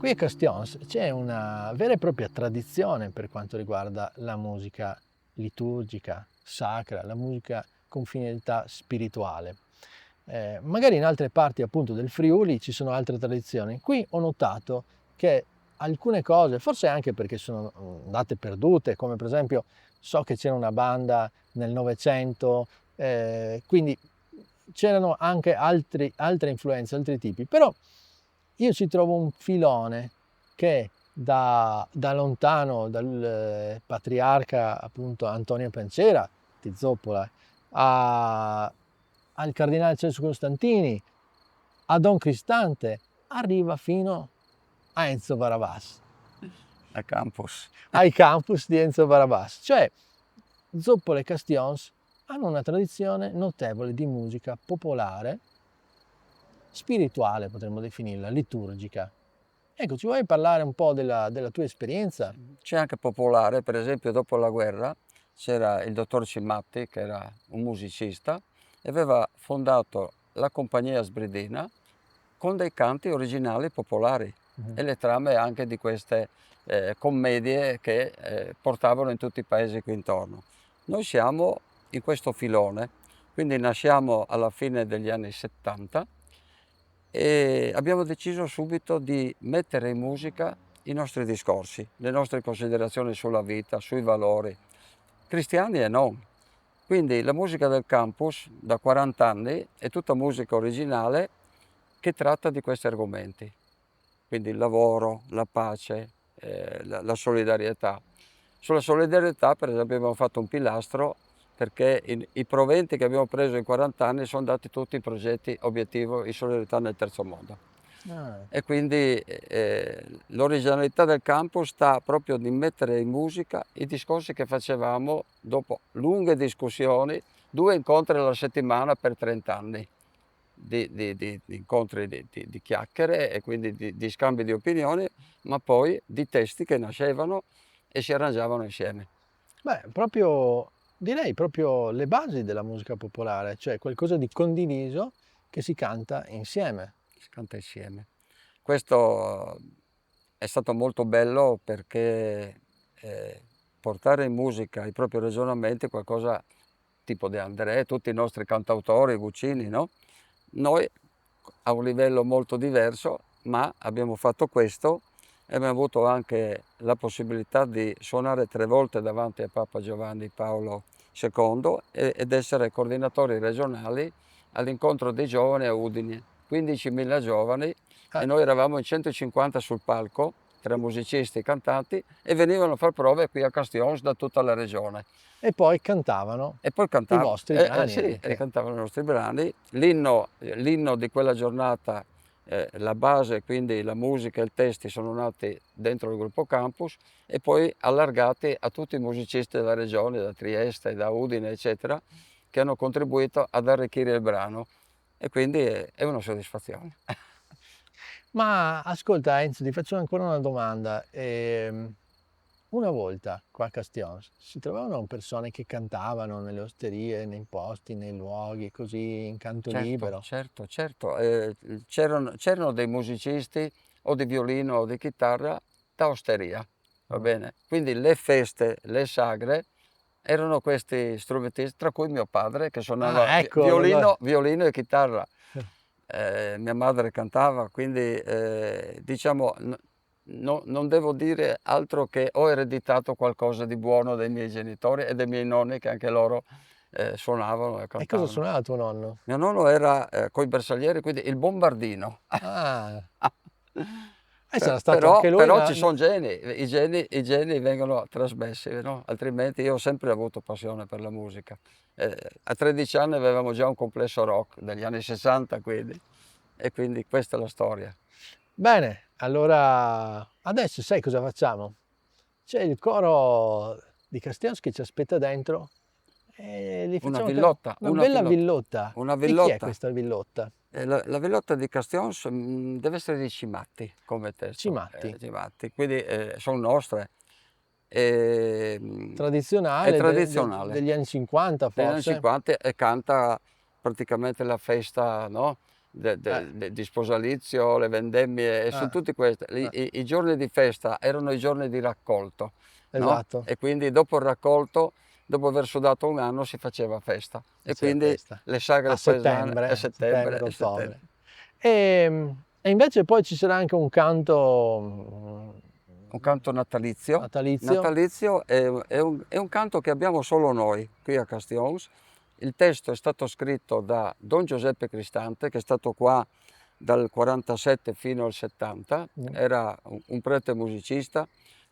Qui a Castions c'è una vera e propria tradizione per quanto riguarda la musica liturgica, sacra, la musica con finalità spirituale. Magari in altre parti appunto del Friuli ci sono altre tradizioni. Qui ho notato che alcune cose, forse anche perché sono andate perdute, come per esempio so che c'era una banda nel Novecento, quindi c'erano anche altre influenze, altri tipi, però io ci trovo un filone che da lontano, dal patriarca appunto Antonio Pancera di Zoppola, al cardinale Celso Costantini, a Don Cristante, arriva fino a Enzo Barabas, A Campus. ai campus di Enzo Barabas. Cioè, Zoppola e Castions hanno una tradizione notevole di musica popolare, spirituale potremmo definirla, liturgica. Ecco, ci vuoi parlare un po' della tua esperienza? C'è anche popolare, per esempio dopo la guerra c'era il dottor Cimatti, che era un musicista, e aveva fondato la compagnia Sbridina con dei canti originali popolari e le trame anche di queste commedie che portavano in tutti i paesi qui intorno. Noi siamo in questo filone, quindi nasciamo alla fine degli anni 70 e abbiamo deciso subito di mettere in musica i nostri discorsi, le nostre considerazioni sulla vita, sui valori, cristiani e non. Quindi la musica del campus da 40 anni è tutta musica originale che tratta di questi argomenti. Quindi il lavoro, la pace, la solidarietà. Sulla solidarietà, per esempio, abbiamo fatto un pilastro perché i proventi che abbiamo preso in 40 anni sono andati tutti in progetti obiettivo di solidarietà nel terzo mondo. E quindi l'originalità del campus sta proprio di mettere in musica i discorsi che facevamo dopo lunghe discussioni, 2 incontri alla settimana per 30 anni. Di incontri di chiacchiere e quindi di scambi di opinioni, ma poi di testi che nascevano e si arrangiavano insieme. Beh, direi proprio le basi della musica popolare, cioè qualcosa di condiviso che si canta insieme. Si canta insieme. Questo è stato molto bello perché portare in musica i propri ragionamenti, qualcosa tipo De André, tutti i nostri cantautori, Guccini, no? Noi a un livello molto diverso, ma abbiamo fatto questo e abbiamo avuto anche la possibilità di suonare 3 volte davanti a Papa Giovanni Paolo II ed essere coordinatori regionali all'incontro dei giovani a Udine, 15.000 giovani e noi eravamo in 150 sul palco, tra musicisti e cantanti, e venivano a far prove qui a Castions da tutta la regione. E poi cantavano E poi i cantavano, vostri brani sì, anche. cantavano i nostri brani. L'inno di quella giornata, la base, quindi la musica e i testi sono nati dentro il gruppo Campus e poi allargati a tutti i musicisti della regione, da Trieste, da Udine, eccetera, che hanno contribuito ad arricchire il brano. E quindi è una soddisfazione. Ma ascolta Enzo, ti faccio ancora una domanda. Una volta qua a Castions si trovavano persone che cantavano nelle osterie, nei posti, nei luoghi, così in canto Certo, libero? certo, certo. C'erano dei musicisti o di violino o di chitarra da osteria, va bene? Quindi le feste, le sagre erano questi strumentisti, tra cui mio padre che suonava Ah, ecco, allora. violino e chitarra. Mia madre cantava, quindi diciamo non devo dire altro che ho ereditato qualcosa di buono dai miei genitori e dai miei nonni che anche loro suonavano e E cosa cantavano. suonava tuo nonno? Mio nonno era coi bersaglieri, quindi il bombardino. Ah, e sarà stato Però, anche lui però ci sono geni, i geni vengono trasmessi, no? Altrimenti io ho sempre avuto passione per la musica. A 13 anni avevamo già un complesso rock degli anni 60, quindi, e quindi questa è la storia. Bene, allora adesso sai cosa facciamo? C'è il coro di Castells che ci aspetta dentro e gli Una facciamo villotta, una bella villotta. una Di chi è villotta. questa villotta? La villotta di Castions deve essere di Cimatti come testo, Cimatti, Cimatti, quindi sono nostre. È tradizionale tradizionale degli anni 50 degli anni forse? 50 e canta praticamente la festa, no? di sposalizio, le vendemmie, e su tutti questi, i giorni di festa erano i giorni di raccolto, no? Esatto. E quindi dopo il raccolto, dopo aver sudato un anno, si faceva festa. E C'era quindi festa. le sagre A paesane settembre, a settembre, settembre, ottobre. E invece poi ci sarà anche un canto un canto natalizio. natalizio. Natalizio è un canto che abbiamo solo noi qui a Castions. Il testo è stato scritto da Don Giuseppe Cristante, che è stato qua dal 47 fino al 70, era un prete musicista,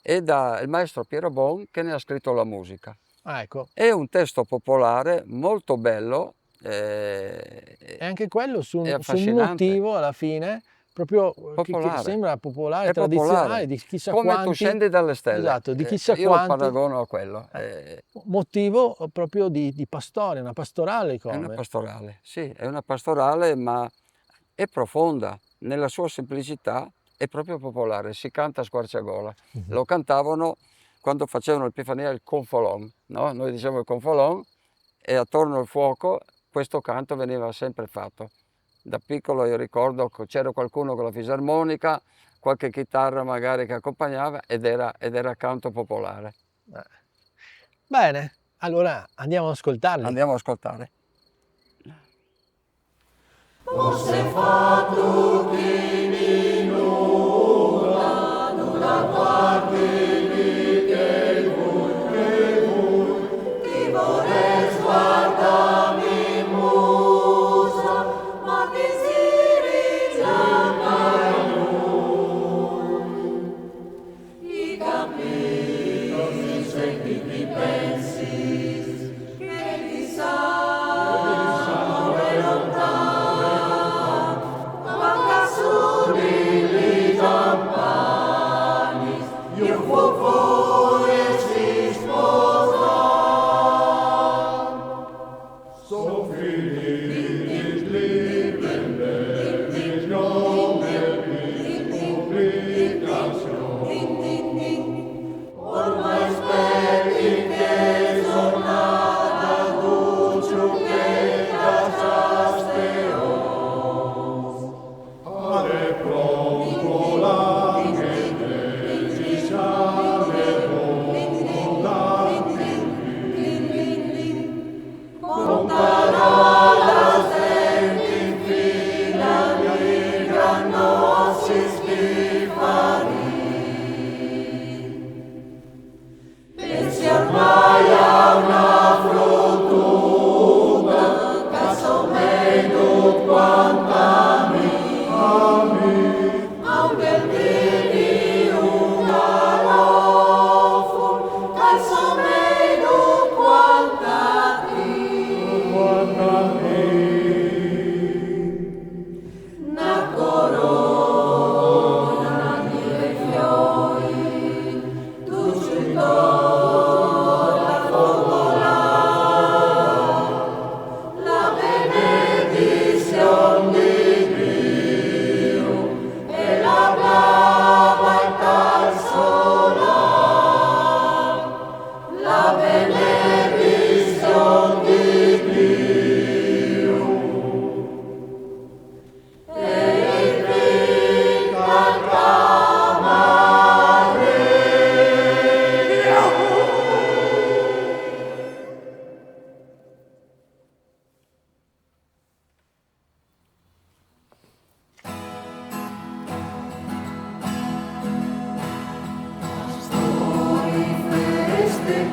e da il maestro Piero Bon, che ne ha scritto la musica. Ah, ecco. È un testo popolare molto bello. E anche quello su è un affascinante. motivo alla fine proprio che Popolare. sembra popolare, È tradizionale, popolare. di chissà Come quanti. tu scendi dalle stelle. Esatto, di chissà io quanti. lo paragono a quello. Motivo proprio di pastore, una pastorale È una come? pastorale, sì, è una pastorale, ma è profonda. Nella sua semplicità è proprio popolare, si canta a squarciagola. Lo cantavano quando facevano l'Epifania il confolon, no? Noi diciamo il confolon, e attorno al fuoco questo canto veniva sempre fatto. Da piccolo io ricordo che c'era qualcuno con la fisarmonica, qualche chitarra magari che accompagnava, ed era canto popolare. Bene, allora andiamo ad ascoltarli. Andiamo ad ascoltare. Forse fa tutti minuta, nulla guardi che vuoi, ti vorrei sguardami in musa, ma ti si richiama i cammini senti ti pensi, che chissà dove lontano, manca su di campani, io fuori si sposa. So finiti il nome di pubblicazione, ormai aspetti che tornata Duccio che casaste alle pronto la mente ci sale con parola senti in fila di gran nostri spifari. Pensi ormai a una fortuna, caso meno quant'ami, a un bel vini, un garofo, caso meno quant'ami, una corona di fiori, tu ci la benedizione di Dio e la brava e tal sola, la benedizione di Dio e il vita chiamare.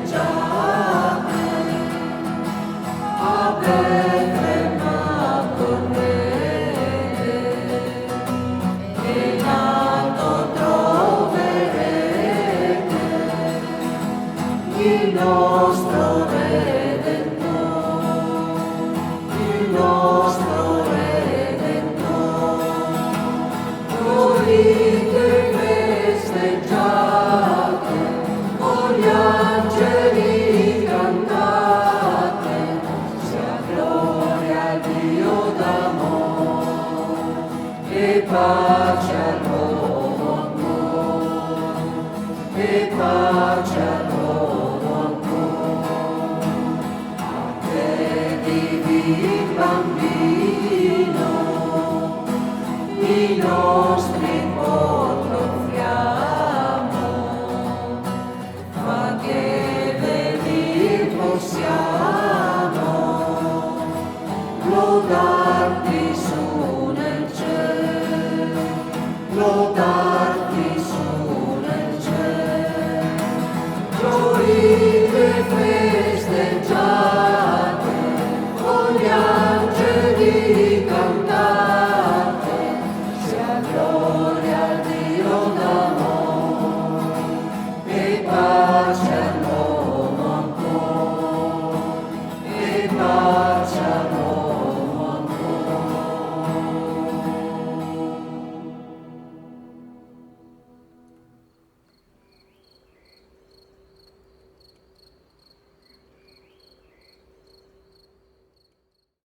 Festeggiate a Betlemme tornerete e in alto troverete il nostro Redentore, il nostro Redentore. Voi che festeggiate, con gli angeli cantate, sia gloria al Dio d'amore e pace all'uomo ancora, e pace all'uomo ancora. A te divin bambino, i nostri porti offriamo, ma che venir possiamo, lodare